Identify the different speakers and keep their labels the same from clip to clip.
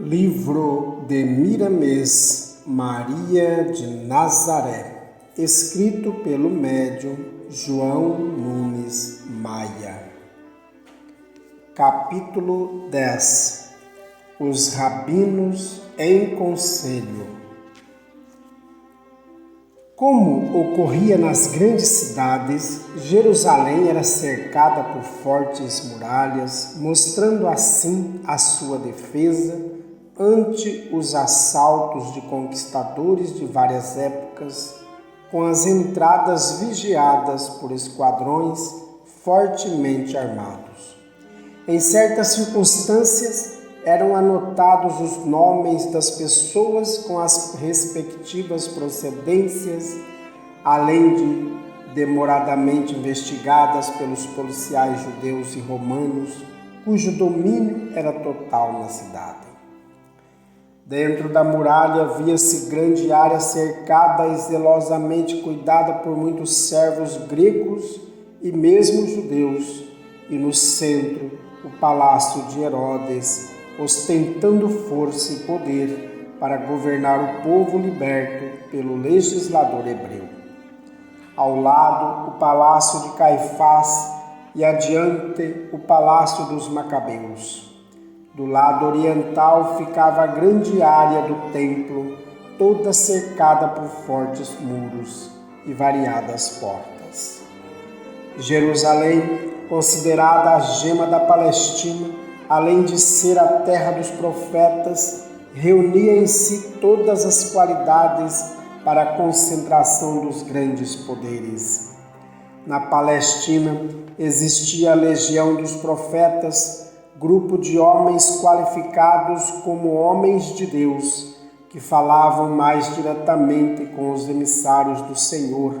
Speaker 1: Livro de Miramês, Maria de Nazaré, escrito pelo médium João Nunes Maia. Capítulo 10. Os rabinos em conselho. Como ocorria nas grandes cidades, Jerusalém era cercada por fortes muralhas, mostrando assim a sua defesa ante os assaltos de conquistadores de várias épocas, com as entradas vigiadas por esquadrões fortemente armados. Em certas circunstâncias, eram anotados os nomes das pessoas com as respectivas procedências, além de demoradamente investigadas pelos policiais judeus e romanos, cujo domínio era total na cidade. Dentro da muralha via-se grande área cercada e zelosamente cuidada por muitos servos gregos e mesmo judeus, e no centro o palácio de Herodes, ostentando força e poder para governar o povo liberto pelo legislador hebreu. Ao lado, o palácio de Caifás e adiante o palácio dos Macabeus. Do lado oriental ficava a grande área do templo, toda cercada por fortes muros e variadas portas. Jerusalém, considerada a gema da Palestina, além de ser a terra dos profetas, reunia em si todas as qualidades para a concentração dos grandes poderes. Na Palestina existia a legião dos profetas, grupo de homens qualificados como homens de Deus, que falavam mais diretamente com os emissários do Senhor,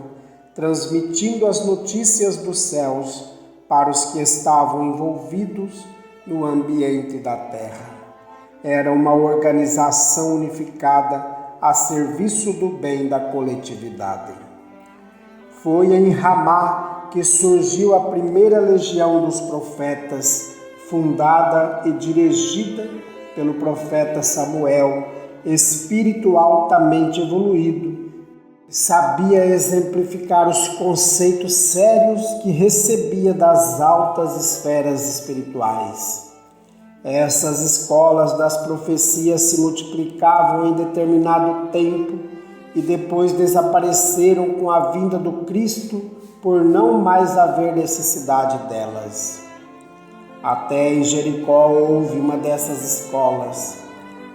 Speaker 1: transmitindo as notícias dos céus para os que estavam envolvidos no ambiente da terra. Era uma organização unificada a serviço do bem da coletividade. Foi em Ramá que surgiu a primeira legião dos profetas, fundada e dirigida pelo profeta Samuel, espírito altamente evoluído, sabia exemplificar os conceitos sérios que recebia das altas esferas espirituais. Essas escolas das profecias se multiplicavam em determinado tempo e depois desapareceram com a vinda do Cristo por não mais haver necessidade delas. Até em Jericó houve uma dessas escolas.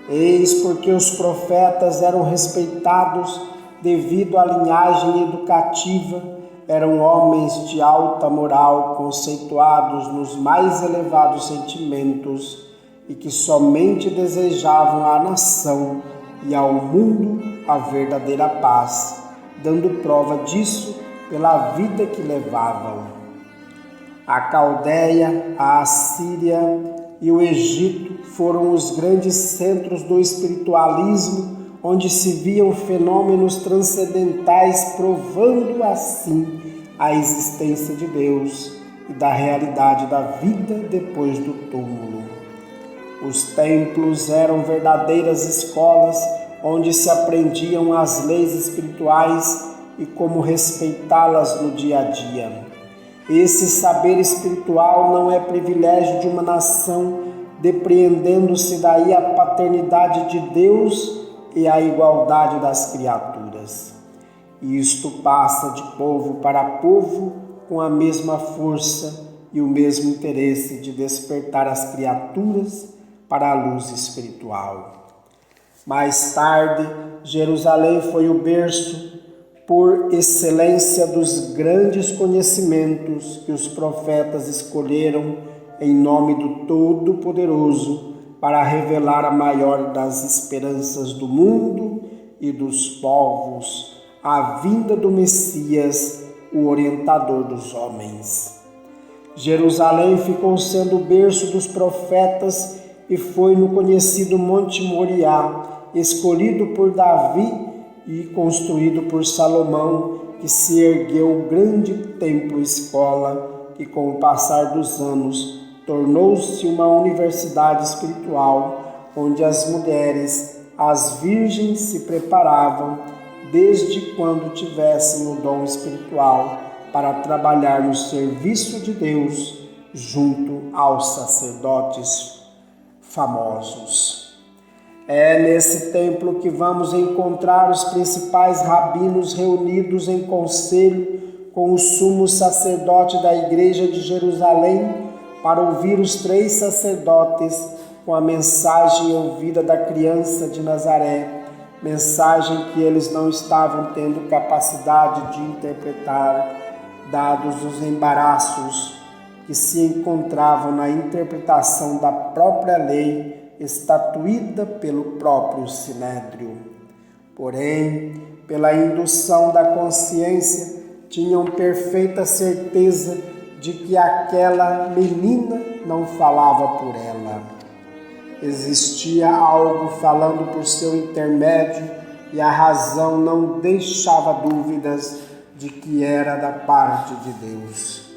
Speaker 1: Eis porque os profetas eram respeitados devido à linhagem educativa, eram homens de alta moral, conceituados nos mais elevados sentimentos e que somente desejavam à nação e ao mundo a verdadeira paz, dando prova disso pela vida que levavam. A Caldeia, a Assíria e o Egito foram os grandes centros do espiritualismo, onde se viam fenômenos transcendentais, provando assim a existência de Deus e da realidade da vida depois do túmulo. Os templos eram verdadeiras escolas onde se aprendiam as leis espirituais e como respeitá-las no dia a dia. Esse saber espiritual não é privilégio de uma nação, depreendendo-se daí a paternidade de Deus e a igualdade das criaturas. Isto passa de povo para povo com a mesma força e o mesmo interesse de despertar as criaturas para a luz espiritual. Mais tarde, Jerusalém foi o berço por excelência dos grandes conhecimentos que os profetas escolheram em nome do Todo-Poderoso para revelar a maior das esperanças do mundo e dos povos, a vinda do Messias, o orientador dos homens. Jerusalém ficou sendo o berço dos profetas e foi no conhecido Monte Moriá, escolhido por Davi e construído por Salomão, que se ergueu o grande templo-escola, que com o passar dos anos tornou-se uma universidade espiritual, onde as mulheres, as virgens, se preparavam desde quando tivessem o dom espiritual para trabalhar no serviço de Deus junto aos sacerdotes famosos. É nesse templo que vamos encontrar os principais rabinos reunidos em conselho com o sumo sacerdote da Igreja de Jerusalém para ouvir os 3 sacerdotes com a mensagem ouvida da criança de Nazaré, mensagem que eles não estavam tendo capacidade de interpretar, dados os embaraços que se encontravam na interpretação da própria lei estatuída pelo próprio Sinédrio. Porém, pela indução da consciência, tinham perfeita certeza de que aquela menina não falava por ela. Existia algo falando por seu intermédio e a razão não deixava dúvidas de que era da parte de Deus.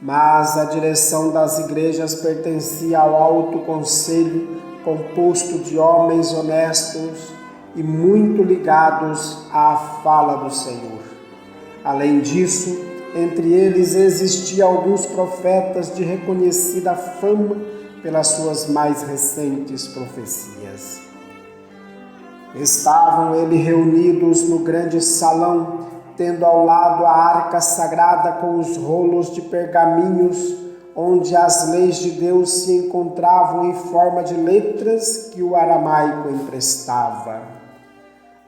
Speaker 1: Mas a direção das igrejas pertencia ao alto conselho, composto de homens honestos e muito ligados à fala do Senhor. Além disso, entre eles existiam alguns profetas de reconhecida fama pelas suas mais recentes profecias. Estavam eles reunidos no grande salão, tendo ao lado a arca sagrada com os rolos de pergaminhos, onde as leis de Deus se encontravam em forma de letras que o aramaico emprestava.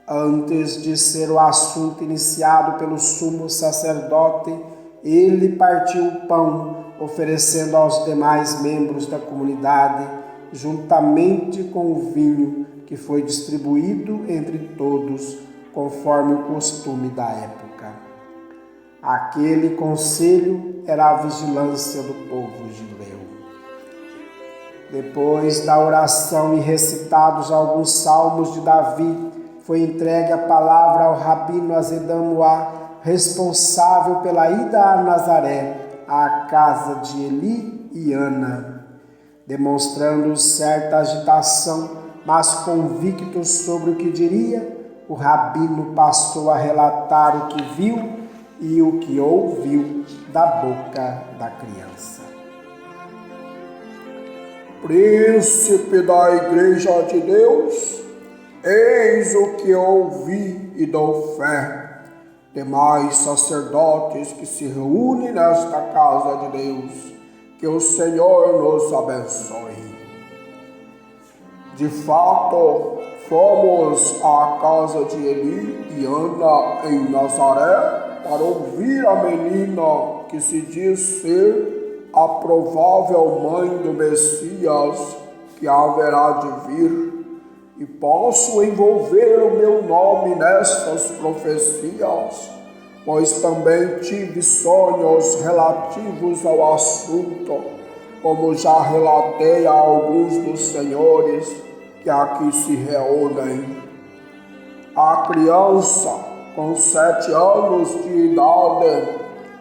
Speaker 1: Antes de ser o assunto iniciado pelo sumo sacerdote, ele partiu o pão, oferecendo aos demais membros da comunidade, juntamente com o vinho que foi distribuído entre todos, conforme o costume da época. Aquele conselho era a vigilância do povo judeu. Depois da oração e recitados alguns salmos de Davi, foi entregue a palavra ao rabino Azedamuá, responsável pela ida a Nazaré, à casa de Eli e Ana. Demonstrando certa agitação, mas convicto sobre o que diria, o rabino passou a relatar o que viu e o que ouviu da boca da criança. Príncipe da Igreja de Deus, eis o que ouvi e dou fé. Demais sacerdotes que se reúnem nesta casa de Deus, que o Senhor nos abençoe. De fato, fomos à casa de Eli e Ana em Nazaré para ouvir a menina que se diz ser a provável mãe do Messias que haverá de vir, e posso envolver o meu nome nessas profecias, pois também tive sonhos relativos ao assunto, como já relatei a alguns dos senhores que aqui se reúnem. A criança, com 7 anos de idade,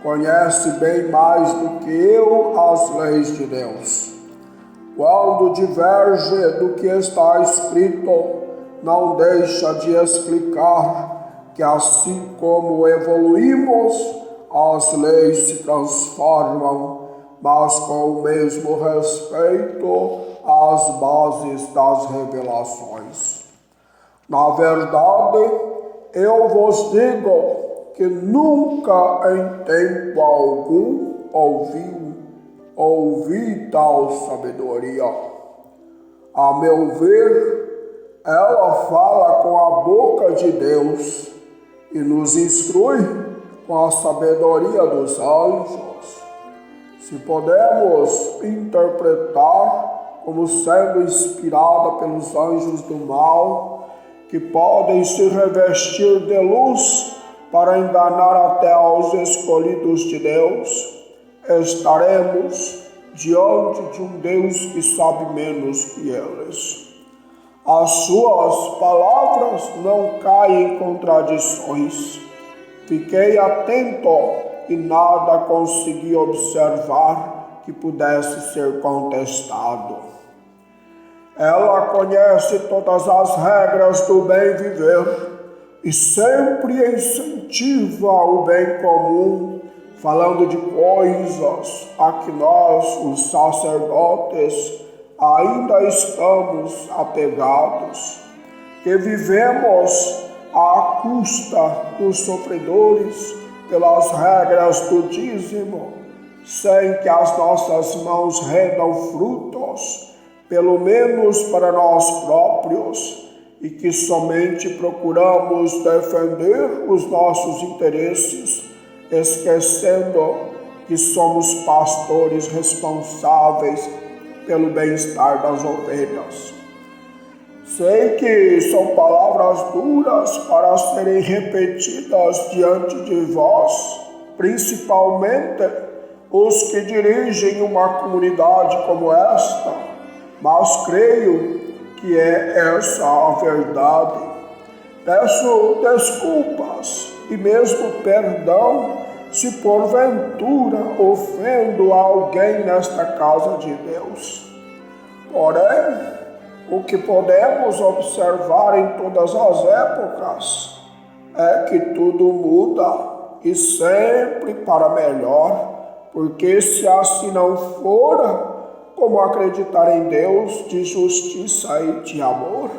Speaker 1: conhece bem mais do que eu as leis de Deus. Quando diverge do que está escrito, não deixa de explicar que assim como evoluímos, as leis se transformam, mas com o mesmo respeito às bases das revelações. Na verdade, eu vos digo que nunca em tempo algum ouvi tal sabedoria. A meu ver, ela fala com a boca de Deus e nos instrui com a sabedoria dos anjos. Se podemos interpretar como sendo inspirada pelos anjos do mal, que podem se revestir de luz para enganar até aos escolhidos de Deus, estaremos diante de um Deus que sabe menos que eles. As suas palavras não caem em contradições. Fiquei atento e nada consegui observar que pudesse ser contestado. Ela conhece todas as regras do bem viver e sempre incentiva o bem comum, falando de coisas a que nós, os sacerdotes, ainda estamos apegados, que vivemos à custa dos sofredores pelas regras do dízimo, sem que as nossas mãos rendam frutos, pelo menos para nós próprios, e que somente procuramos defender os nossos interesses, esquecendo que somos pastores responsáveis pelo bem-estar das ovelhas. Sei que são palavras duras para serem repetidas diante de vós, principalmente os que dirigem uma comunidade como esta, mas creio que é essa a verdade. Peço desculpas e mesmo perdão se porventura ofendo alguém nesta casa de Deus. Porém, o que podemos observar em todas as épocas é que tudo muda e sempre para melhor, porque se assim não for, como acreditar em Deus de justiça e de amor?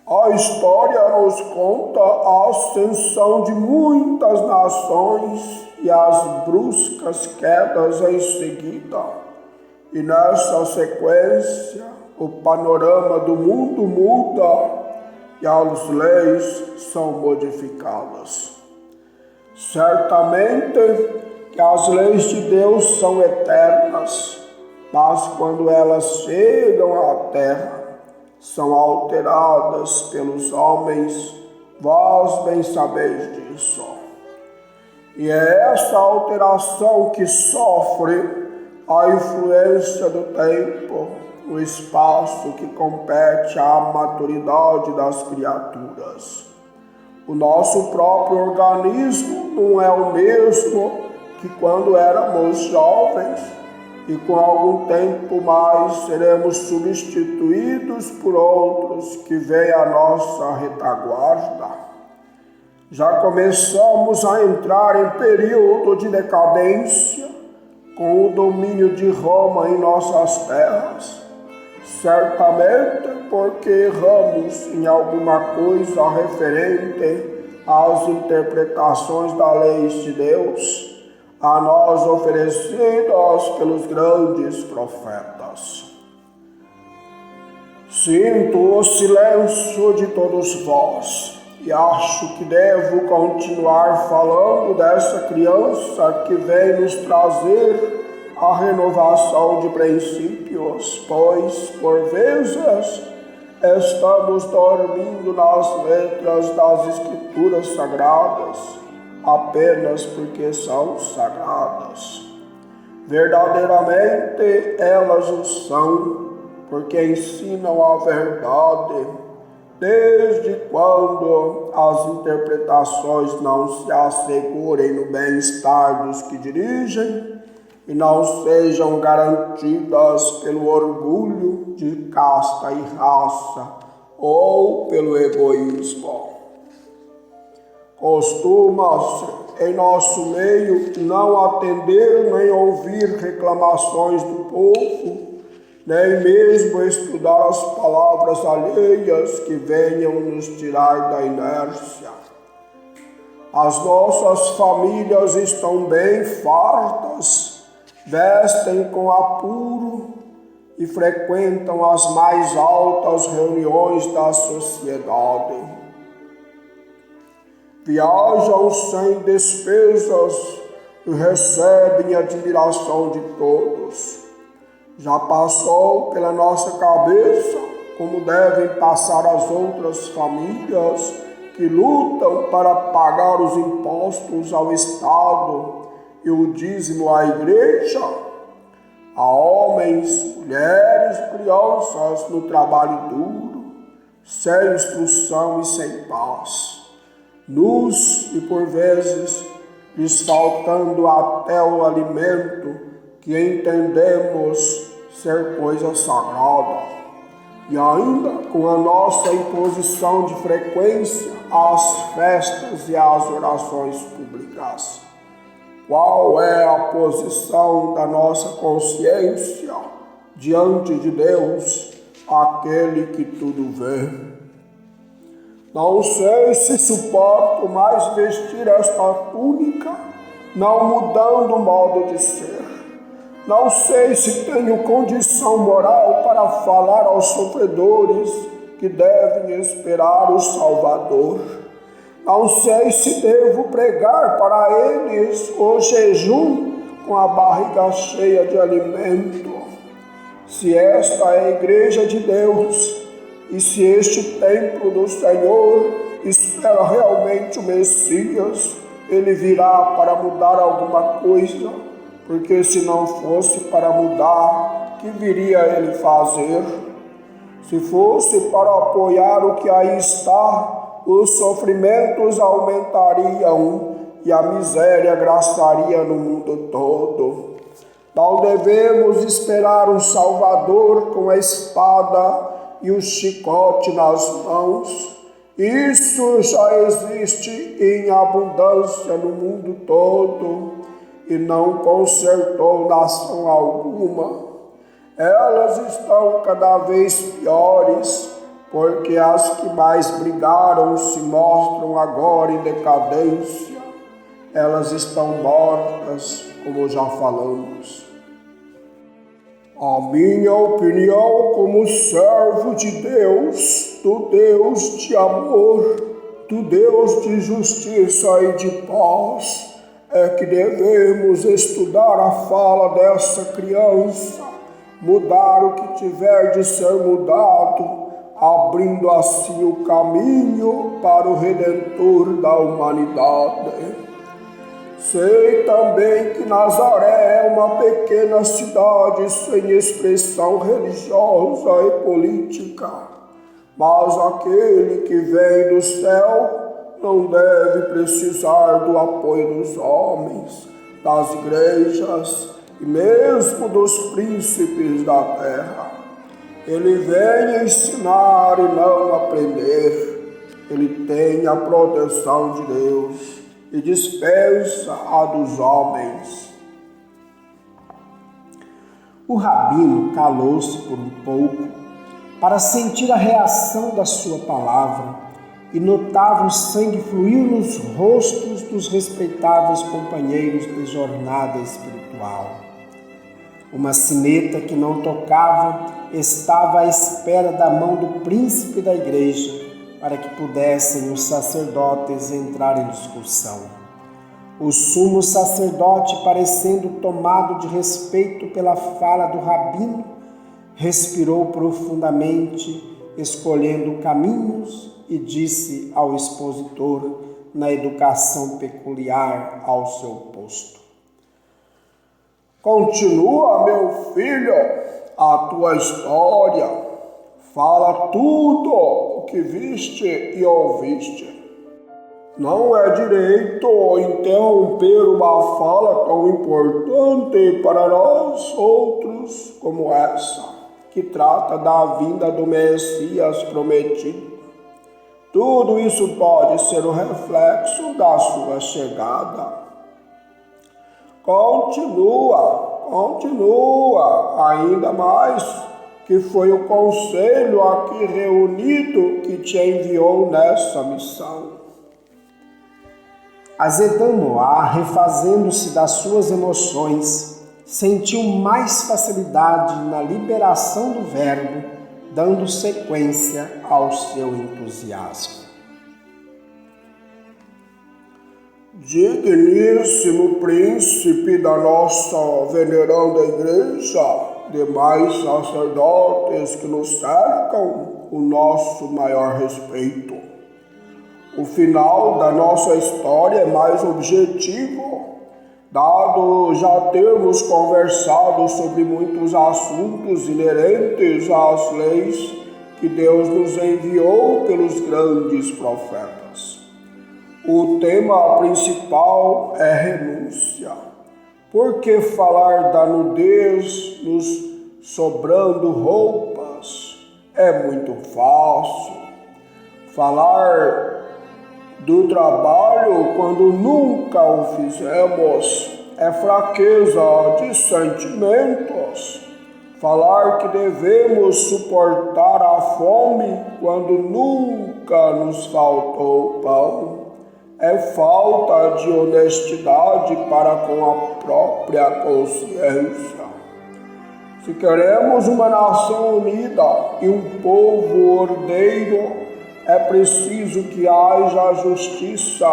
Speaker 1: A história nos conta a ascensão de muitas nações e as bruscas quedas em seguida. E nessa sequência, o panorama do mundo muda e as leis são modificadas. Certamente que as leis de Deus são eternas, mas quando elas chegam à terra, são alteradas pelos homens, vós bem sabeis disso. E é essa alteração que sofre a influência do tempo, o espaço que compete à maturidade das criaturas. O nosso próprio organismo não é o mesmo que quando éramos jovens, e com algum tempo mais seremos substituídos por outros que vêm à nossa retaguarda. Já começamos a entrar em período de decadência, com o domínio de Roma em nossas terras, certamente porque erramos em alguma coisa referente às interpretações da lei de Deus, a nós oferecidas pelos grandes profetas. Sinto o silêncio de todos vós e acho que devo continuar falando dessa criança que vem nos trazer a renovação de princípios, pois, por vezes, estamos dormindo nas letras das Escrituras Sagradas, apenas porque são sagradas. Verdadeiramente elas o são, porque ensinam a verdade, desde quando as interpretações não se assegurem no bem-estar dos que dirigem e não sejam garantidas pelo orgulho de casta e raça ou pelo egoísmo. Costuma-se, em nosso meio, não atender nem ouvir reclamações do povo, nem mesmo estudar as palavras alheias que venham nos tirar da inércia. As nossas famílias estão bem fartas, vestem com apuro e frequentam as mais altas reuniões da sociedade. Viajam sem despesas e recebem a admiração de todos. Já passou pela nossa cabeça como devem passar as outras famílias que lutam para pagar os impostos ao Estado e o dízimo à igreja? Há homens, mulheres, crianças no trabalho duro, sem instrução e sem paz. Nus e por vezes lhes faltando até o alimento que entendemos ser coisa sagrada. E ainda com a nossa imposição de frequência às festas e às orações públicas. Qual é a posição da nossa consciência diante de Deus, aquele que tudo vê? Não sei se suporto mais vestir esta túnica, não mudando o modo de ser. Não sei se tenho condição moral para falar aos sofredores que devem esperar o Salvador. Não sei se devo pregar para eles o jejum com a barriga cheia de alimento. Se esta é a igreja de Deus e se este templo do Senhor espera realmente o Messias, ele virá para mudar alguma coisa. Porque se não fosse para mudar, que viria ele fazer? Se fosse para apoiar o que aí está, os sofrimentos aumentariam e a miséria graçaria no mundo todo. Não devemos esperar um Salvador com a espada e o chicote nas mãos. Isso já existe em abundância no mundo todo e não consertou nação alguma. Elas estão cada vez piores, porque as que mais brigaram se mostram agora em decadência. Elas estão mortas, como já falamos. A minha opinião como servo de Deus, do Deus de amor, do Deus de justiça e de paz, é que devemos estudar a fala dessa criança, mudar o que tiver de ser mudado, abrindo assim o caminho para o Redentor da humanidade. Sei também que Nazaré é uma pequena cidade sem expressão religiosa e política, mas aquele que vem do céu não deve precisar do apoio dos homens, das igrejas e mesmo dos príncipes da terra. Ele vem ensinar e não aprender. Ele tem a proteção de Deus e dispensa a dos homens. O rabino calou-se por um pouco para sentir a reação da sua palavra e notava o sangue fluir nos rostos dos respeitáveis companheiros de jornada espiritual. Uma sineta que não tocava estava à espera da mão do príncipe da igreja para que pudessem os sacerdotes entrar em discussão. O sumo sacerdote, parecendo tomado de respeito pela fala do rabino, respirou profundamente, escolhendo caminhos, e disse ao expositor, na educação peculiar ao seu posto: Continua, meu filho, a tua história. Fala tudo o que viste e ouviste. Não é direito interromper uma fala tão importante para nós outros como essa, que trata da vinda do Messias prometido. Tudo isso pode ser o reflexo da sua chegada. Continua, ainda mais, que foi o conselho aqui reunido que te enviou nessa missão. Azedan Moá, refazendo-se das suas emoções, sentiu mais facilidade na liberação do verbo, dando sequência ao seu entusiasmo. Digníssimo príncipe da nossa veneranda igreja, demais sacerdotes que nos cercam, o nosso maior respeito. O final da nossa história é mais objetivo, dado já termos conversado sobre muitos assuntos inerentes às leis que Deus nos enviou pelos grandes profetas. O tema principal é renúncia. Por que falar da nudez nos sobrando roupas. É muito fácil falar do trabalho quando nunca o fizemos. É fraqueza de sentimentos. Falar que devemos suportar a fome quando nunca nos faltou pão. É falta de honestidade para com a própria consciência. Se queremos uma nação unida e um povo ordeiro, é preciso que haja justiça.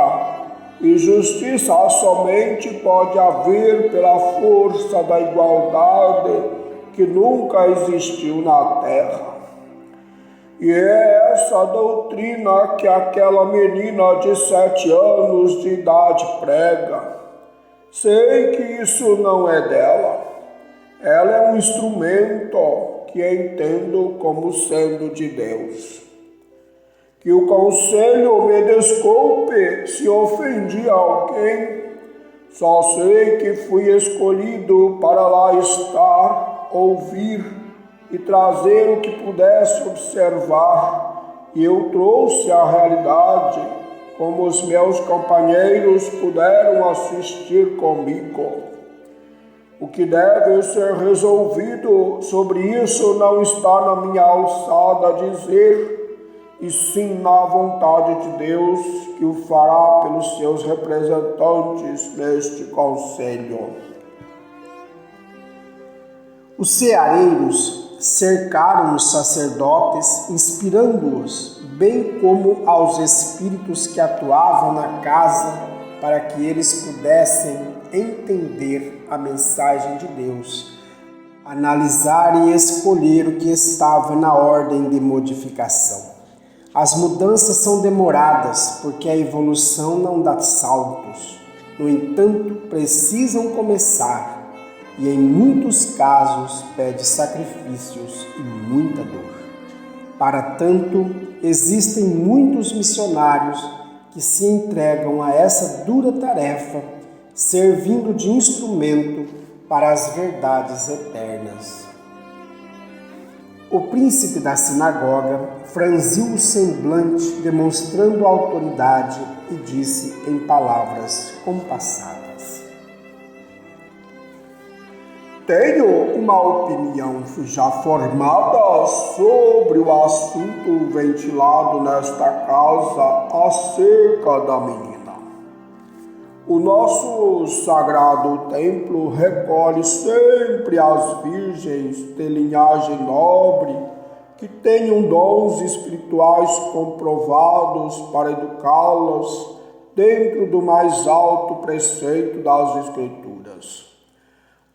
Speaker 1: E justiça somente pode haver pela força da igualdade que nunca existiu na terra. E é essa doutrina que aquela menina de 7 anos de idade prega. Sei que isso não é dela. Ela é um instrumento que entendo como sendo de Deus. Que o conselho me desculpe se ofendi alguém. Só sei que fui escolhido para lá estar, ouvir e trazer o que pudesse observar. E eu trouxe a realidade, como os meus companheiros puderam assistir comigo. O que deve ser resolvido sobre isso não está na minha alçada dizer, e sim na vontade de Deus, que o fará pelos seus representantes neste conselho. Os ceareiros cercaram os sacerdotes, inspirando-os, bem como aos espíritos que atuavam na casa, para que eles pudessem entender a mensagem de Deus, analisar e escolher o que estava na ordem de modificação. As mudanças são demoradas, porque a evolução não dá saltos. No entanto, precisam começar, e em muitos casos pede sacrifícios e muita dor. Para tanto, existem muitos missionários que se entregam a essa dura tarefa, servindo de instrumento para as verdades eternas. O príncipe da sinagoga franziu o semblante, demonstrando autoridade, e disse em palavras compassadas: Tenho uma opinião já formada sobre o assunto ventilado nesta casa acerca da menina. O nosso sagrado templo recolhe sempre as virgens de linhagem nobre que tenham dons espirituais comprovados para educá-las dentro do mais alto preceito das Escrituras.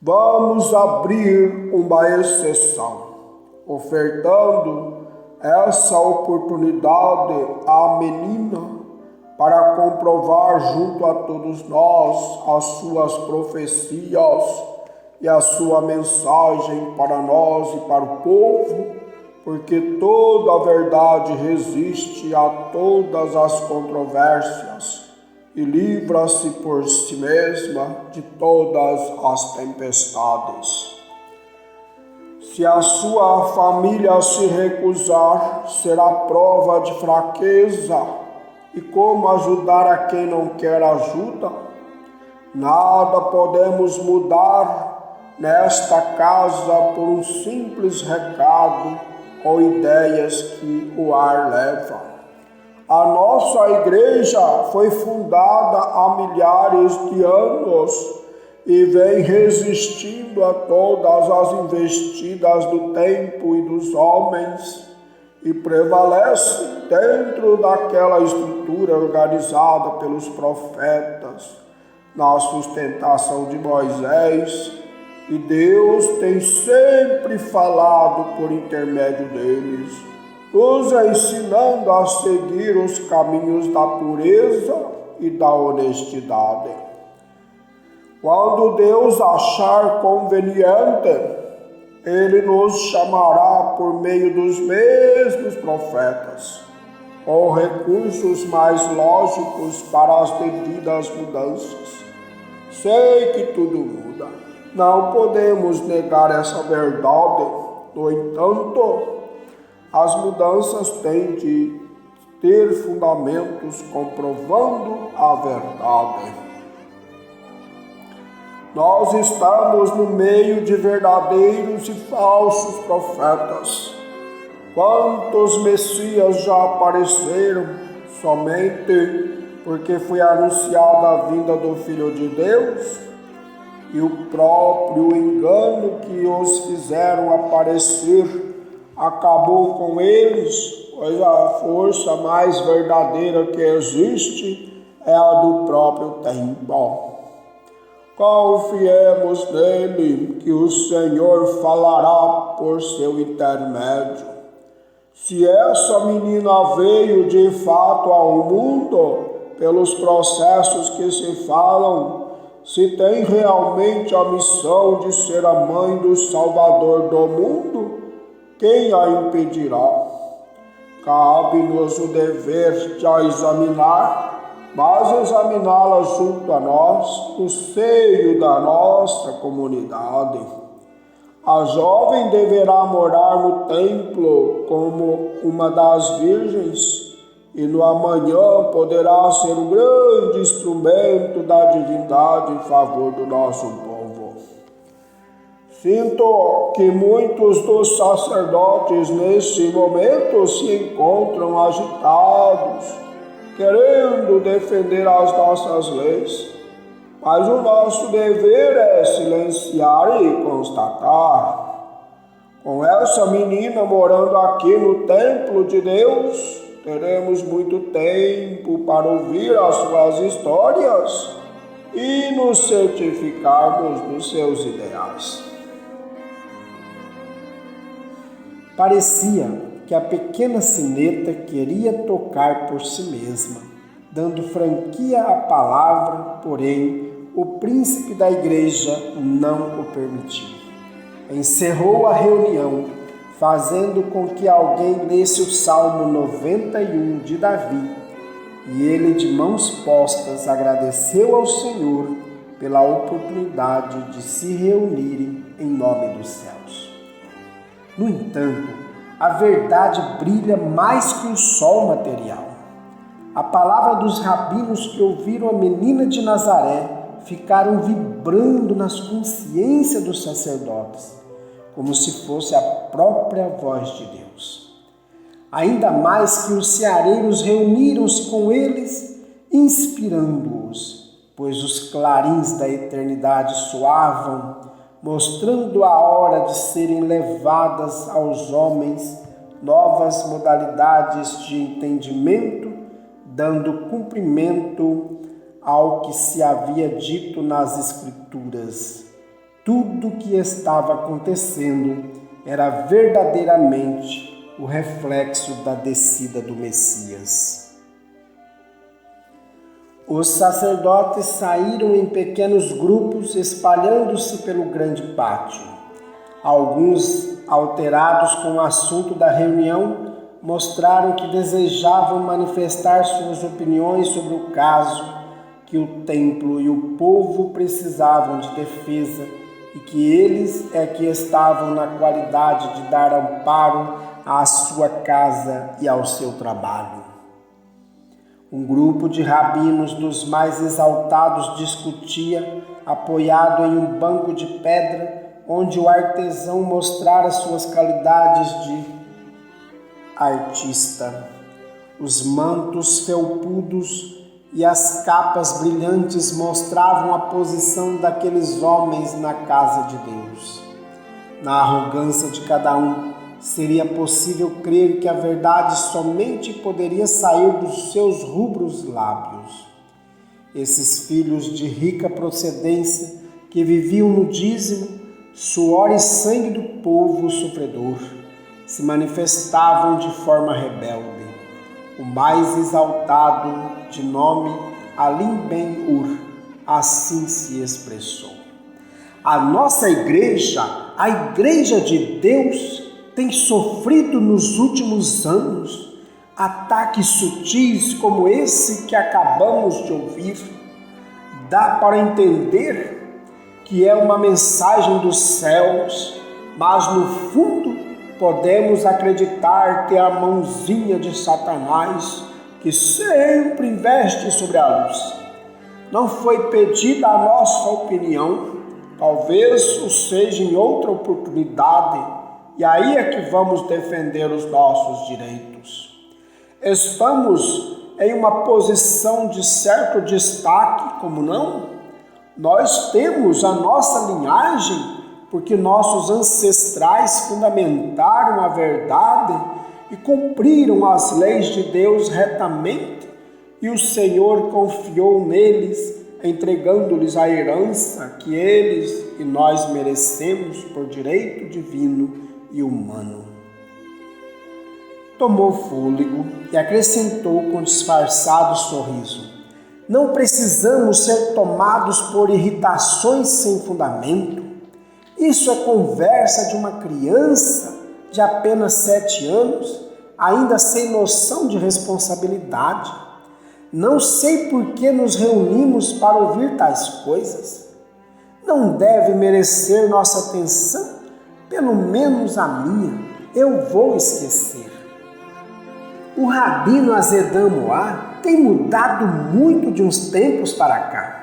Speaker 1: Vamos abrir uma exceção, ofertando essa oportunidade à menina para comprovar junto a todos nós as suas profecias e a sua mensagem para nós e para o povo, porque toda a verdade resiste a todas as controvérsias e livra-se por si mesma de todas as tempestades. Se a sua família se recusar, será prova de fraqueza. E como ajudar a quem não quer ajuda? Nada podemos mudar nesta casa por um simples recado ou ideias que o ar leva. A nossa igreja foi fundada há milhares de anos e vem resistindo a todas as investidas do tempo e dos homens, e prevalece dentro daquela estrutura organizada pelos profetas na sustentação de Moisés, e Deus tem sempre falado por intermédio deles, nos ensinando a seguir os caminhos da pureza e da honestidade. Quando Deus achar conveniente, Ele nos chamará por meio dos mesmos profetas, com recursos mais lógicos para as devidas mudanças. Sei que tudo muda, Não podemos negar essa verdade. No entanto, as mudanças têm de ter fundamentos comprovando a verdade. Nós estamos no meio de verdadeiros e falsos profetas. Quantos messias já apareceram somente porque foi anunciada a vinda do Filho de Deus? E o próprio engano que os fizeram aparecer acabou com eles, pois a força mais verdadeira que existe é a do próprio tempo. Confiemos nele, que o Senhor falará por seu intermédio. Se essa menina veio de fato ao mundo, pelos processos que se falam, se tem realmente a missão de ser a mãe do Salvador do mundo, quem a impedirá? Cabe-nos o dever de a examinar, mas examiná-la junto a nós, no seio da nossa comunidade. A jovem deverá morar no templo como uma das virgens, e no amanhã poderá ser um grande instrumento da divindade em favor do nosso povo. Sinto que muitos dos sacerdotes nesse momento se encontram agitados, querendo defender as nossas leis, mas o nosso dever é silenciar e constatar. Com essa menina morando aqui no templo de Deus, teremos muito tempo para ouvir as suas histórias e nos certificarmos dos seus ideais. Parecia que a pequena sineta queria tocar por si mesma, dando franquia à palavra, porém o príncipe da igreja não o permitiu. Encerrou a reunião, fazendo com que alguém lesse o Salmo 91 de Davi, e ele, de mãos postas, agradeceu ao Senhor pela oportunidade de se reunirem em nome dos céus. No entanto, a verdade brilha mais que o sol material. A palavra dos rabinos que ouviram a menina de Nazaré ficaram vibrando nas consciências dos sacerdotes, como se fosse a própria voz de Deus. Ainda mais que os ceareiros reuniram-se com eles, inspirando-os, pois os clarins da eternidade soavam, mostrando a hora de serem levadas aos homens novas modalidades de entendimento, dando cumprimento ao que se havia dito nas Escrituras. Tudo o que estava acontecendo era verdadeiramente o reflexo da descida do Messias. Os sacerdotes saíram em pequenos grupos, espalhando-se pelo grande pátio. Alguns, alterados com o assunto da reunião, mostraram que desejavam manifestar suas opiniões sobre o caso, que o templo e o povo precisavam de defesa e que eles é que estavam na qualidade de dar amparo à sua casa e ao seu trabalho. Um grupo de rabinos dos mais exaltados discutia, apoiado em um banco de pedra, onde o artesão mostrara suas qualidades de artista. Os mantos felpudos e as capas brilhantes mostravam a posição daqueles homens na casa de Deus. Na arrogância de cada um, seria possível crer que a verdade somente poderia sair dos seus rubros lábios. Esses filhos de rica procedência, que viviam no dízimo, suor e sangue do povo sofredor, se manifestavam de forma rebelde. O mais exaltado, de nome Alim Ben-Ur, assim se expressou: a nossa igreja, a igreja de Deus, tem sofrido nos últimos anos ataques sutis como esse que acabamos de ouvir. Dá para entender que é uma mensagem dos céus, mas no fundo podemos acreditar ter a mãozinha de Satanás que sempre investe sobre a luz. Não foi pedida a nossa opinião, talvez o seja em outra oportunidade, e aí é que vamos defender os nossos direitos. Estamos em uma posição de certo destaque, como não? Nós temos a nossa linhagem porque nossos ancestrais fundamentaram a verdade e cumpriram as leis de Deus retamente, e o Senhor confiou neles, entregando-lhes a herança que eles e nós merecemos por direito divino e humano. Tomou fôlego e acrescentou com disfarçado sorriso: não precisamos ser tomados por irritações sem fundamento. Isso é conversa de uma criança de apenas 7 anos, ainda sem noção de responsabilidade. Não sei por que nos reunimos para ouvir tais coisas. Não deve merecer nossa atenção, pelo menos a minha. Eu vou esquecer. O rabino Azedã Moá tem mudado muito de uns tempos para cá.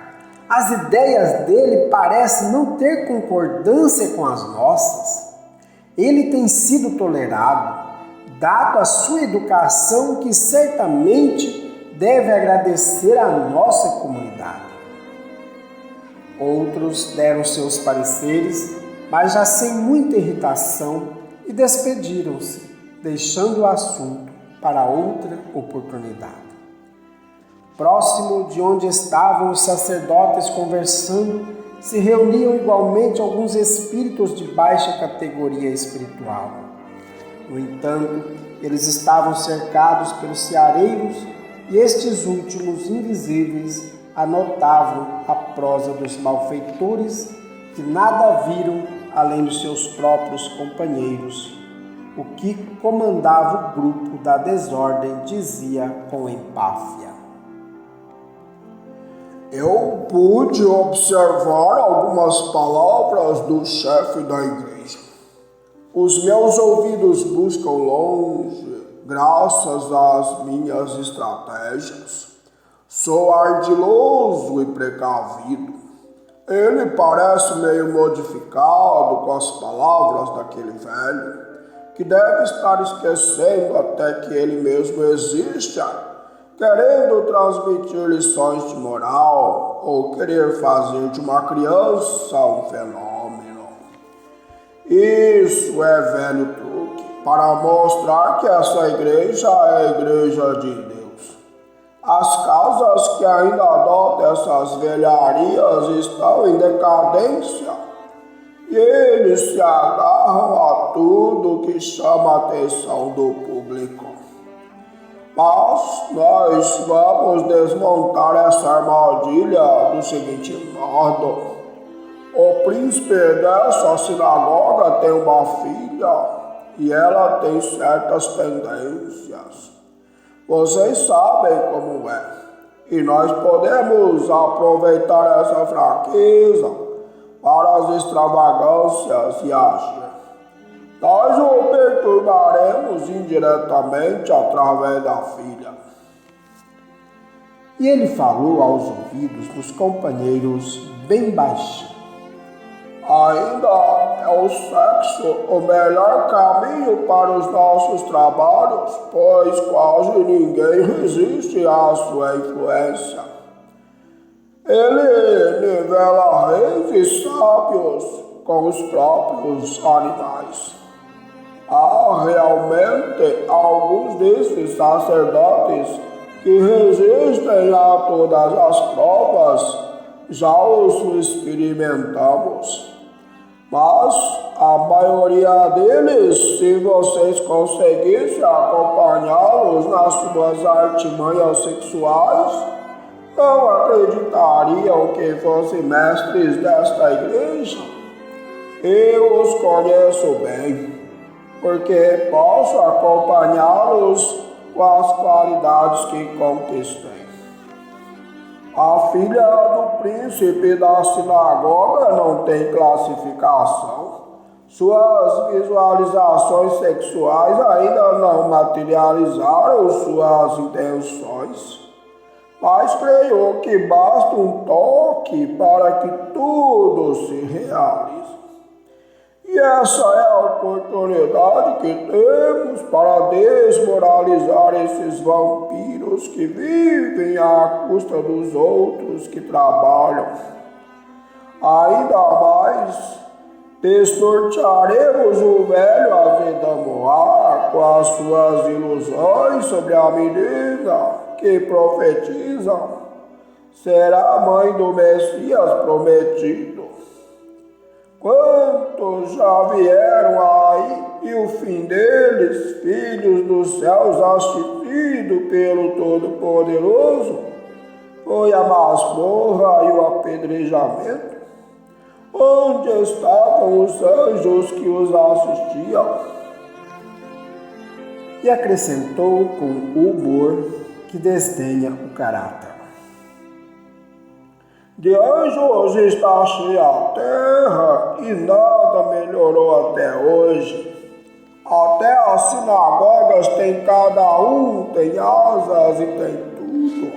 Speaker 1: As ideias dele parecem não ter concordância com as nossas. Ele tem sido tolerado, dado a sua educação que certamente deve agradecer à nossa comunidade. Outros deram seus pareceres, mas já sem muita irritação, e despediram-se, deixando o assunto para outra oportunidade. Próximo de onde estavam os sacerdotes conversando, se reuniam igualmente alguns espíritos de baixa categoria espiritual. No entanto, eles estavam cercados pelos ceareiros, e estes últimos, invisíveis, anotavam a prosa dos malfeitores que nada viram além dos seus próprios companheiros. O que comandava o grupo da desordem dizia com empáfia: eu pude observar algumas palavras do chefe da igreja. Os meus ouvidos buscam longe, graças às minhas estratégias. Sou ardiloso e precavido. Ele parece meio modificado com as palavras daquele velho, que deve estar esquecendo até que ele mesmo existe, querendo transmitir lições de moral ou querer fazer de uma criança um fenômeno. Isso é velho truque para mostrar que essa igreja é a igreja de Deus. As casas que ainda adotam essas velharias estão em decadência e eles se agarram a tudo que chama a atenção do público. Mas nós vamos desmontar essa armadilha do seguinte modo: o príncipe dessa sinagoga tem uma filha e ela tem certas tendências. Vocês sabem como é, e nós podemos aproveitar essa fraqueza para as extravagâncias e agir. Nós o perturbaremos indiretamente através da filha. E ele falou aos ouvidos dos companheiros bem baixinho: ainda é o sexo o melhor caminho para os nossos trabalhos, pois quase ninguém resiste à sua influência. Ele nivela reis e sábios com os próprios animais. Há realmente alguns desses sacerdotes que resistem a todas as provas, já os experimentamos. Mas a maioria deles, se vocês conseguissem acompanhá-los nas suas artimanhas sexuais, não acreditariam que fossem mestres desta igreja. Eu os conheço bem, porque posso acompanhá-los com as qualidades que conquistei.
Speaker 2: A filha do príncipe da sinagoga não tem classificação. Suas visualizações sexuais ainda não materializaram suas intenções, mas creio que basta um toque para que tudo se realize. E essa é a oportunidade que temos para desmoralizar esses vampiros que vivem à custa dos outros que trabalham. Ainda mais, desnortearemos o velho Azedamoá com as suas ilusões sobre a menina que profetizam será a mãe do Messias prometido. Quantos já vieram aí e o fim deles, filhos dos céus assistido pelo Todo-Poderoso, foi a masmorra e o apedrejamento? Onde estavam os anjos que os assistiam?
Speaker 1: E acrescentou com humor que desdenha o caráter.
Speaker 2: De anjos está cheia a terra e nada melhorou até hoje. Até as sinagogas têm cada um, tem asas e tem tudo.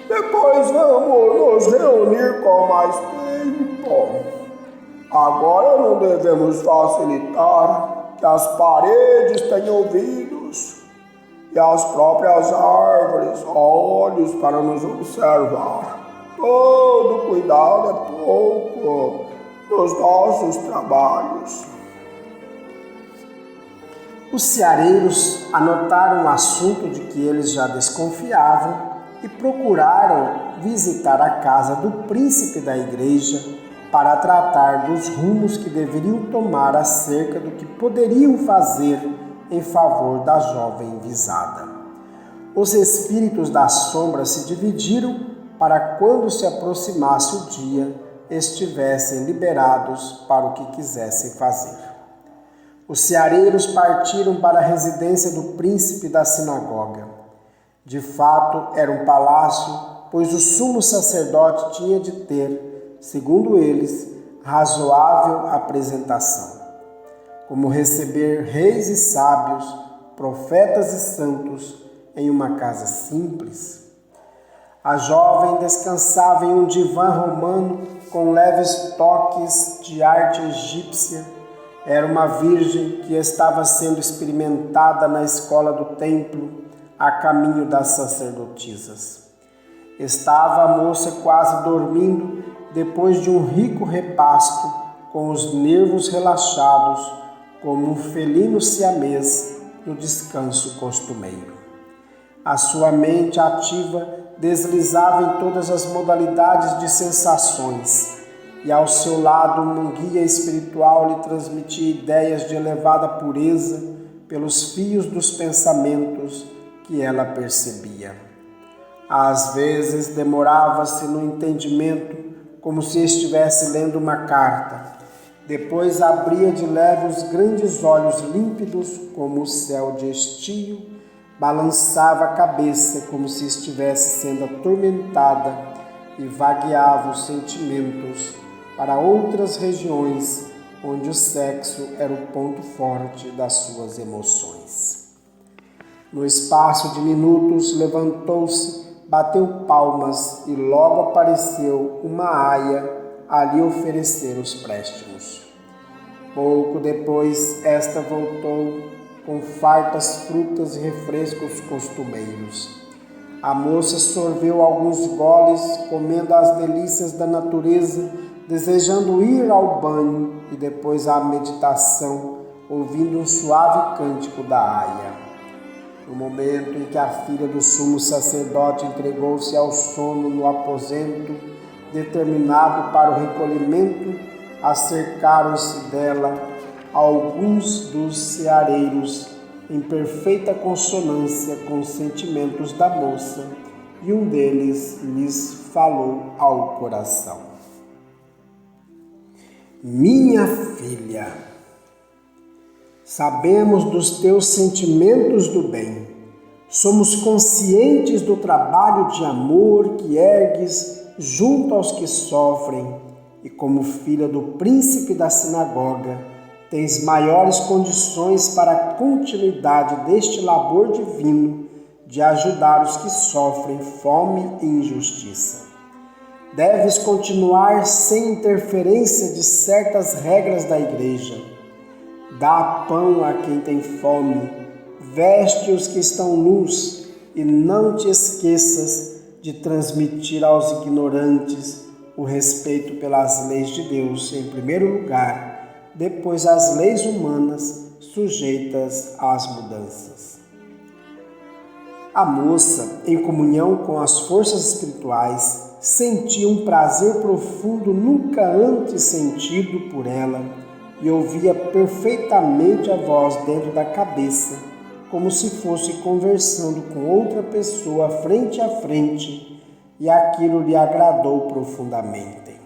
Speaker 2: Depois vamos nos reunir com mais tempo. Agora não devemos facilitar que as paredes têm ouvidos e as próprias árvores olhos para nos observar. Todo cuidado é pouco nos nossos trabalhos.
Speaker 1: Os ceareiros anotaram o assunto de que eles já desconfiavam e procuraram visitar a casa do príncipe da igreja para tratar dos rumos que deveriam tomar acerca do que poderiam fazer em favor da jovem visada. Os espíritos das sombras se dividiram para quando se aproximasse o dia, estivessem liberados para o que quisessem fazer. Os ceareiros partiram para a residência do príncipe da sinagoga. De fato, era um palácio, pois o sumo sacerdote tinha de ter, segundo eles, razoável apresentação. Como receber reis e sábios, profetas e santos em uma casa simples. A jovem descansava em um divã romano com leves toques de arte egípcia. Era uma virgem que estava sendo experimentada na escola do templo, a caminho das sacerdotisas. Estava a moça quase dormindo depois de um rico repasto, com os nervos relaxados, como um felino siamês no descanso costumeiro. A sua mente ativa deslizava em todas as modalidades de sensações, e ao seu lado um guia espiritual lhe transmitia ideias de elevada pureza pelos fios dos pensamentos que ela percebia. Às vezes demorava-se no entendimento, como se estivesse lendo uma carta. Depois abria de leve os grandes olhos límpidos como o céu de estio, balançava a cabeça como se estivesse sendo atormentada e vagueava os sentimentos para outras regiões onde o sexo era o ponto forte das suas emoções. No espaço de minutos levantou-se, bateu palmas e logo apareceu uma aia a lhe oferecer os préstimos. Pouco depois esta voltou com fartas frutas e refrescos costumeiros. A moça sorveu alguns goles, comendo as delícias da natureza, desejando ir ao banho e depois à meditação, ouvindo um suave cântico da aia. No momento em que a filha do sumo sacerdote entregou-se ao sono no aposento, determinado para o recolhimento, acercaram-se dela alguns dos ceareiros em perfeita consonância com os sentimentos da moça, e um deles lhes falou ao coração: Minha filha, sabemos dos teus sentimentos do bem. Somos conscientes do trabalho de amor que ergues junto aos que sofrem e, como filha do príncipe da sinagoga, tens maiores condições para a continuidade deste labor divino de ajudar os que sofrem fome e injustiça. Deves continuar sem interferência de certas regras da igreja. Dá pão a quem tem fome, veste os que estão nus e não te esqueças de transmitir aos ignorantes o respeito pelas leis de Deus em primeiro lugar, depois as leis humanas sujeitas às mudanças. A moça, em comunhão com as forças espirituais, sentia um prazer profundo nunca antes sentido por ela e ouvia perfeitamente a voz dentro da cabeça, como se fosse conversando com outra pessoa frente a frente, e aquilo lhe agradou profundamente.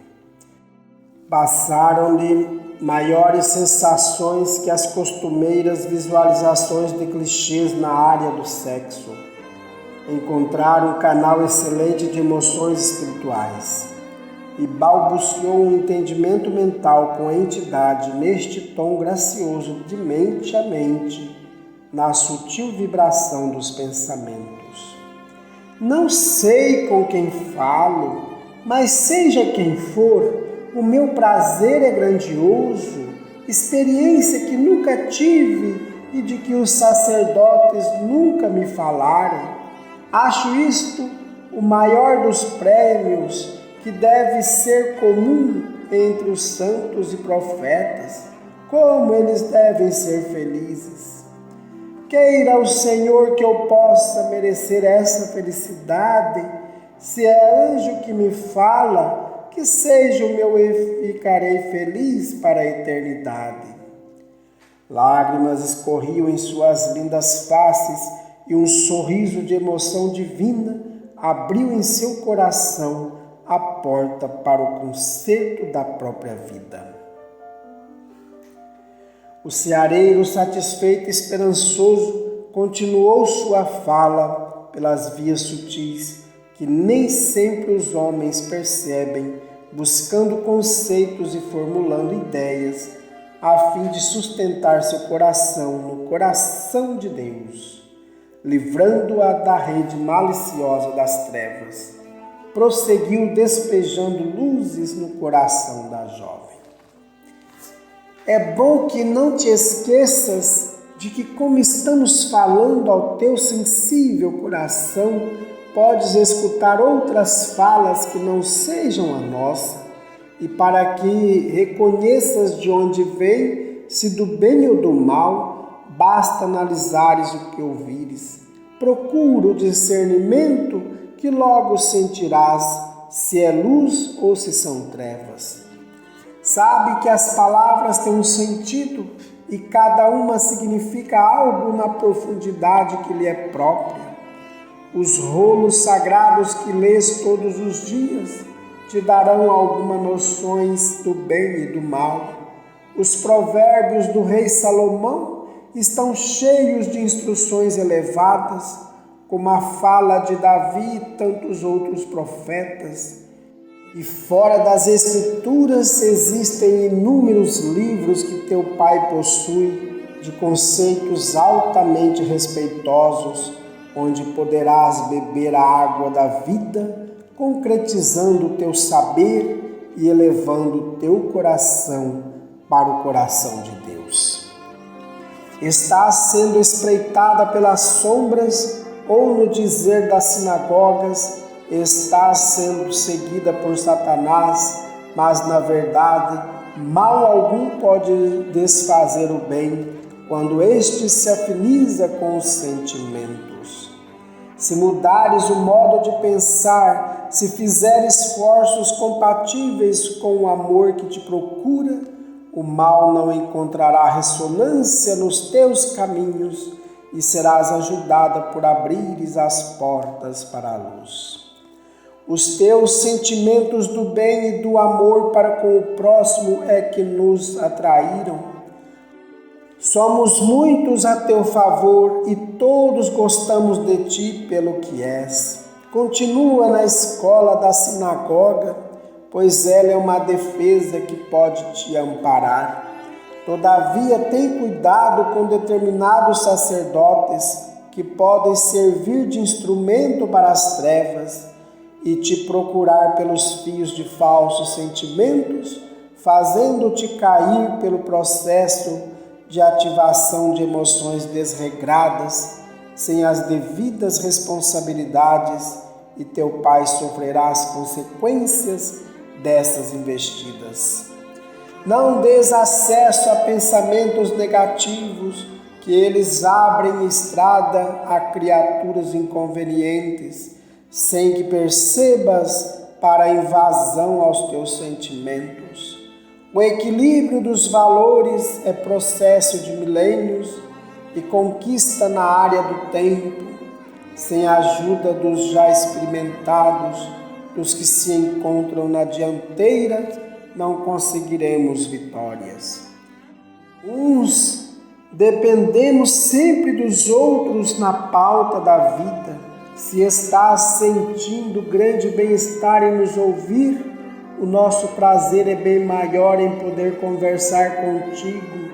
Speaker 1: Passaram-lhe maiores sensações que as costumeiras visualizações de clichês na área do sexo. Encontraram um canal excelente de emoções espirituais e balbuciou um entendimento mental com a entidade neste tom gracioso de mente a mente, na sutil vibração dos pensamentos. Não sei com quem falo, mas seja quem for, o meu prazer é grandioso, experiência que nunca tive e de que os sacerdotes nunca me falaram. Acho isto o maior dos prêmios que deve ser comum entre os santos e profetas. Como eles devem ser felizes! Queira o Senhor que eu possa merecer essa felicidade. Se é anjo que me fala, que seja o meu e ficarei feliz para a eternidade. Lágrimas escorriam em suas lindas faces e um sorriso de emoção divina abriu em seu coração a porta para o concerto da própria vida. O seareiro, satisfeito e esperançoso, continuou sua fala pelas vias sutis que nem sempre os homens percebem, buscando conceitos e formulando ideias, a fim de sustentar seu coração no coração de Deus, livrando-a da rede maliciosa das trevas. Prosseguiu despejando luzes no coração da jovem. É bom que não te esqueças de que, como estamos falando ao teu sensível coração, podes escutar outras falas que não sejam a nossa, e para que reconheças de onde vem, se do bem ou do mal, basta analisares o que ouvires. Procura o discernimento que logo sentirás se é luz ou se são trevas. Sabe que as palavras têm um sentido e cada uma significa algo na profundidade que lhe é própria. Os rolos sagrados que lês todos os dias te darão algumas noções do bem e do mal. Os provérbios do rei Salomão estão cheios de instruções elevadas, como a fala de Davi e tantos outros profetas. E fora das Escrituras existem inúmeros livros que teu pai possui, de conceitos altamente respeitosos, onde poderás beber a água da vida, concretizando o teu saber e elevando o teu coração para o coração de Deus. Estás sendo espreitada pelas sombras, ou no dizer das sinagogas, estás sendo seguida por Satanás, mas na verdade mal algum pode desfazer o bem quando este se afiniza com os sentimentos. Se mudares o modo de pensar, se fizeres esforços compatíveis com o amor que te procura, o mal não encontrará ressonância nos teus caminhos e serás ajudada por abrires as portas para a luz. Os teus sentimentos do bem e do amor para com o próximo é que nos atraíram. Somos muitos a teu favor e todos gostamos de ti pelo que és. Continua na escola da sinagoga, pois ela é uma defesa que pode te amparar. Todavia, tem cuidado com determinados sacerdotes que podem servir de instrumento para as trevas e te procurar pelos fios de falsos sentimentos, fazendo-te cair pelo processo de ativação de emoções desregradas, sem as devidas responsabilidades, e teu pai sofrerá as consequências dessas investidas. Não des acesso a pensamentos negativos, que eles abrem estrada a criaturas inconvenientes, sem que percebas, para a invasão aos teus sentimentos. O equilíbrio dos valores é processo de milênios e conquista na área do tempo, sem a ajuda dos já experimentados, dos que se encontram na dianteira, não conseguiremos vitórias. Uns dependemos sempre dos outros na pauta da vida. Se estás sentindo grande bem-estar em nos ouvir, o nosso prazer é bem maior em poder conversar contigo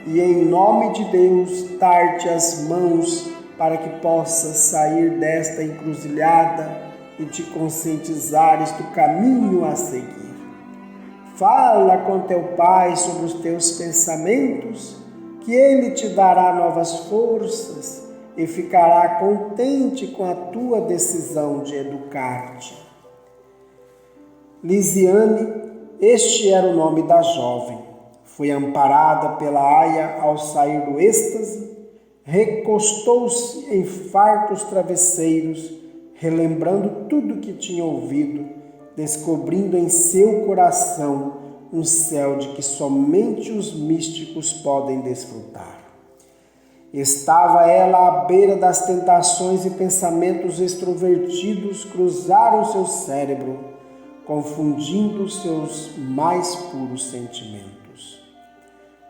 Speaker 1: e, em nome de Deus, dar-te as mãos para que possas sair desta encruzilhada e te conscientizares do caminho a seguir. Fala com teu pai sobre os teus pensamentos, que ele te dará novas forças e ficará contente com a tua decisão de educar-te. Lisiane, este era o nome da jovem, foi amparada pela aia ao sair do êxtase, recostou-se em fartos travesseiros, relembrando tudo que tinha ouvido, descobrindo em seu coração um céu de que somente os místicos podem desfrutar. Estava ela à beira das tentações e pensamentos extrovertidos cruzaram seu cérebro, confundindo seus mais puros sentimentos.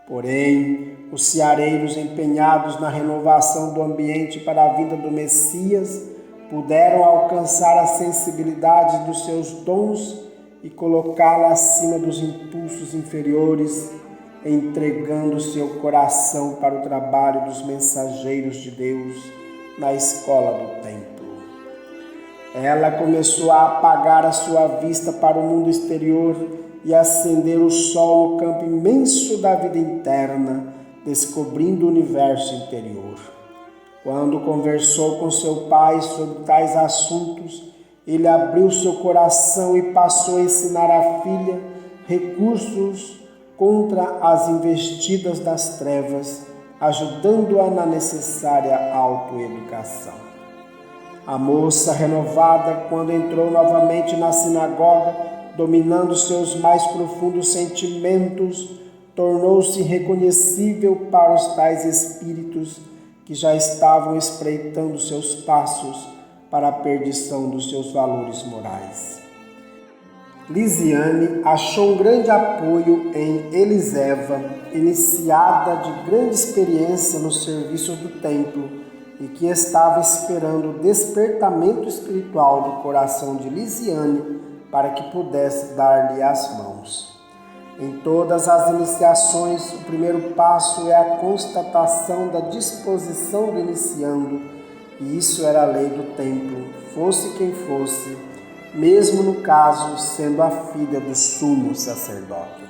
Speaker 1: Porém, os ceareiros empenhados na renovação do ambiente para a vinda do Messias puderam alcançar a sensibilidade dos seus dons e colocá-la acima dos impulsos inferiores, entregando seu coração para o trabalho dos mensageiros de Deus na escola do templo. Ela começou a apagar a sua vista para o mundo exterior e acender o sol no campo imenso da vida interna, descobrindo o universo interior. Quando conversou com seu pai sobre tais assuntos, ele abriu seu coração e passou a ensinar à filha recursos contra as investidas das trevas, ajudando-a na necessária autoeducação. A moça, renovada, quando entrou novamente na sinagoga, dominando seus mais profundos sentimentos, tornou-se reconhecível para os tais espíritos que já estavam espreitando seus passos para a perdição dos seus valores morais. Lisiane achou um grande apoio em Eliseva, iniciada de grande experiência nos serviços do templo e que estava esperando o despertamento espiritual do coração de Lisiane para que pudesse dar-lhe as mãos. Em todas as iniciações, o primeiro passo é a constatação da disposição do iniciando, e isso era a lei do templo, fosse quem fosse, mesmo no caso sendo a filha do sumo sacerdote.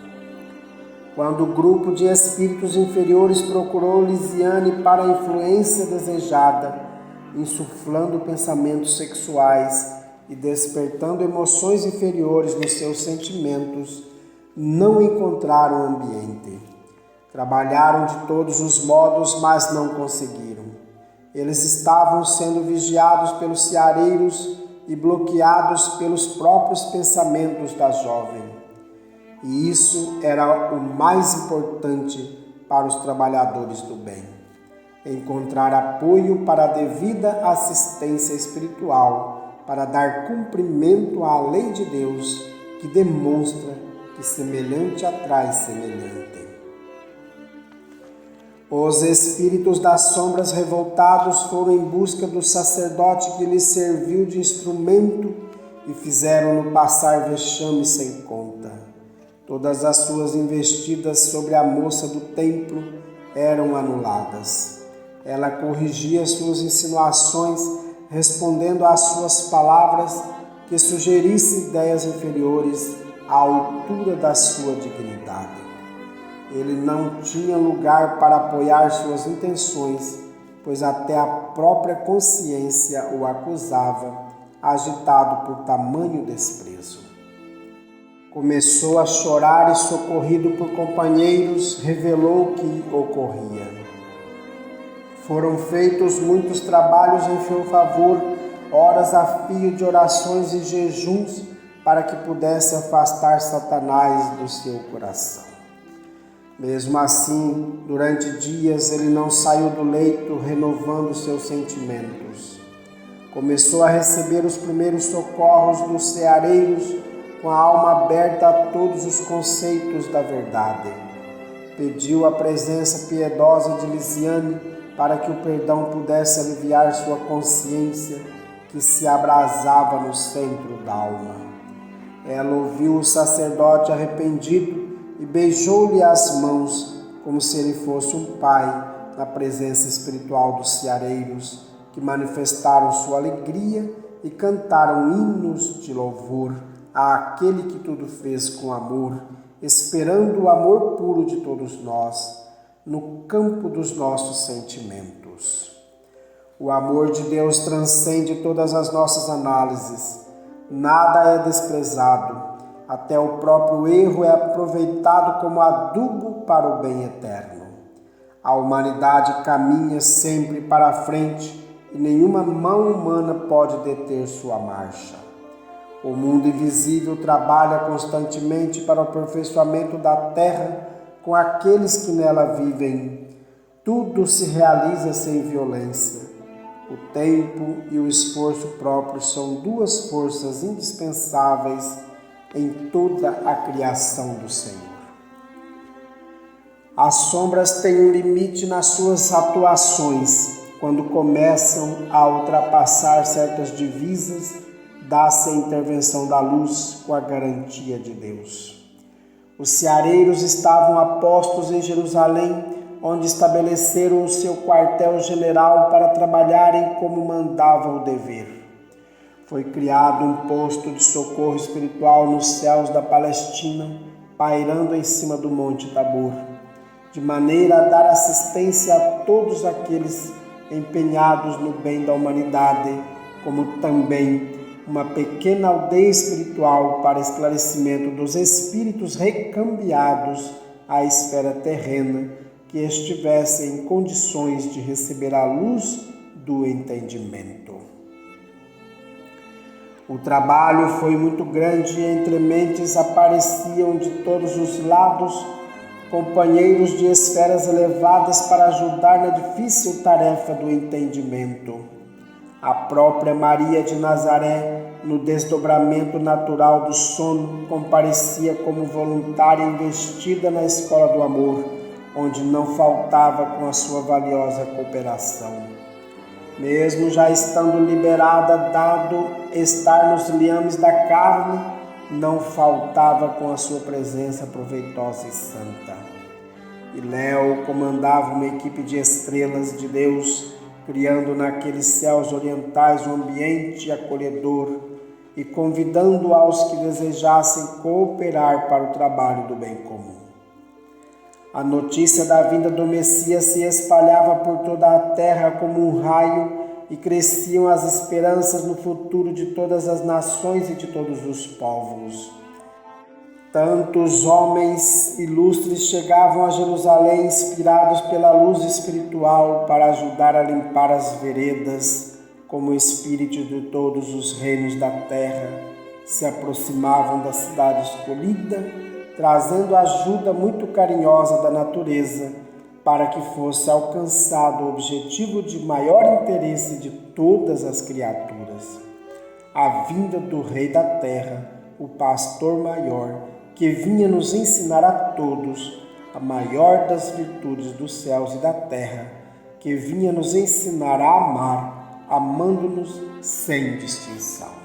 Speaker 1: Quando o grupo de espíritos inferiores procurou Lisiane para a influência desejada, insuflando pensamentos sexuais e despertando emoções inferiores nos seus sentimentos, não encontraram ambiente. Trabalharam de todos os modos, mas não conseguiram. Eles estavam sendo vigiados pelos ceareiros e bloqueados pelos próprios pensamentos da jovem. E isso era o mais importante para os trabalhadores do bem: encontrar apoio para a devida assistência espiritual, para dar cumprimento à lei de Deus, que demonstra que semelhante atrai semelhante. Os espíritos das sombras revoltados foram em busca do sacerdote que lhes serviu de instrumento e fizeram-no passar vexame sem conta. Todas as suas investidas sobre a moça do templo eram anuladas. Ela corrigia suas insinuações, respondendo às suas palavras que sugerissem ideias inferiores à altura da sua dignidade. Ele não tinha lugar para apoiar suas intenções, pois até a própria consciência o acusava, agitado por tamanho desprezo. Começou a chorar e, socorrido por companheiros, revelou o que ocorria. Foram feitos muitos trabalhos em seu favor, horas a fio de orações e jejuns, para que pudesse afastar Satanás do seu coração. Mesmo assim, durante dias ele não saiu do leito, renovando seus sentimentos. Começou a receber os primeiros socorros dos ceareiros, com a alma aberta a todos os conceitos da verdade. Pediu a presença piedosa de Lisiane para que o perdão pudesse aliviar sua consciência, que se abrasava no centro da alma. Ela ouviu o sacerdote arrependido e beijou-lhe as mãos, como se ele fosse um pai, na presença espiritual dos ceareiros, que manifestaram sua alegria e cantaram hinos de louvor àquele que tudo fez com amor, esperando o amor puro de todos nós, no campo dos nossos sentimentos. O amor de Deus transcende todas as nossas análises. Nada é desprezado. Até o próprio erro é aproveitado como adubo para o bem eterno. A humanidade caminha sempre para a frente e nenhuma mão humana pode deter sua marcha. O mundo invisível trabalha constantemente para o aperfeiçoamento da terra com aqueles que nela vivem. Tudo se realiza sem violência. O tempo e o esforço próprio são duas forças indispensáveis em toda a criação do Senhor. As sombras têm um limite nas suas atuações. Quando começam a ultrapassar certas divisas, dá-se a intervenção da luz com a garantia de Deus. Os ceareiros estavam apostos em Jerusalém, onde estabeleceram o seu quartel-general para trabalharem como mandava o dever. Foi criado um posto de socorro espiritual nos céus da Palestina, pairando em cima do Monte Tabor, de maneira a dar assistência a todos aqueles empenhados no bem da humanidade, como também uma pequena aldeia espiritual para esclarecimento dos espíritos recambiados à esfera terrena, que estivessem em condições de receber a luz do entendimento. O trabalho foi muito grande e entre mentes apareciam de todos os lados companheiros de esferas elevadas para ajudar na difícil tarefa do entendimento. A própria Maria de Nazaré, no desdobramento natural do sono, comparecia como voluntária investida na escola do amor, onde não faltava com a sua valiosa cooperação. Mesmo já estando liberada, dado estar nos liames da carne, não faltava com a sua presença proveitosa e santa. E Léo comandava uma equipe de estrelas de Deus, criando naqueles céus orientais um ambiente acolhedor e convidando aos que desejassem cooperar para o trabalho do bem comum. A notícia da vinda do Messias se espalhava por toda a terra como um raio e cresciam as esperanças no futuro de todas as nações e de todos os povos. Tantos homens ilustres chegavam a Jerusalém inspirados pela luz espiritual para ajudar a limpar as veredas, como espíritos de todos os reinos da terra se aproximavam da cidade escolhida, trazendo ajuda muito carinhosa da natureza para que fosse alcançado o objetivo de maior interesse de todas as criaturas, a vinda do Rei da Terra, o Pastor Maior, que vinha nos ensinar a todos a maior das virtudes dos céus e da terra, que vinha nos ensinar a amar, amando-nos sem distinção.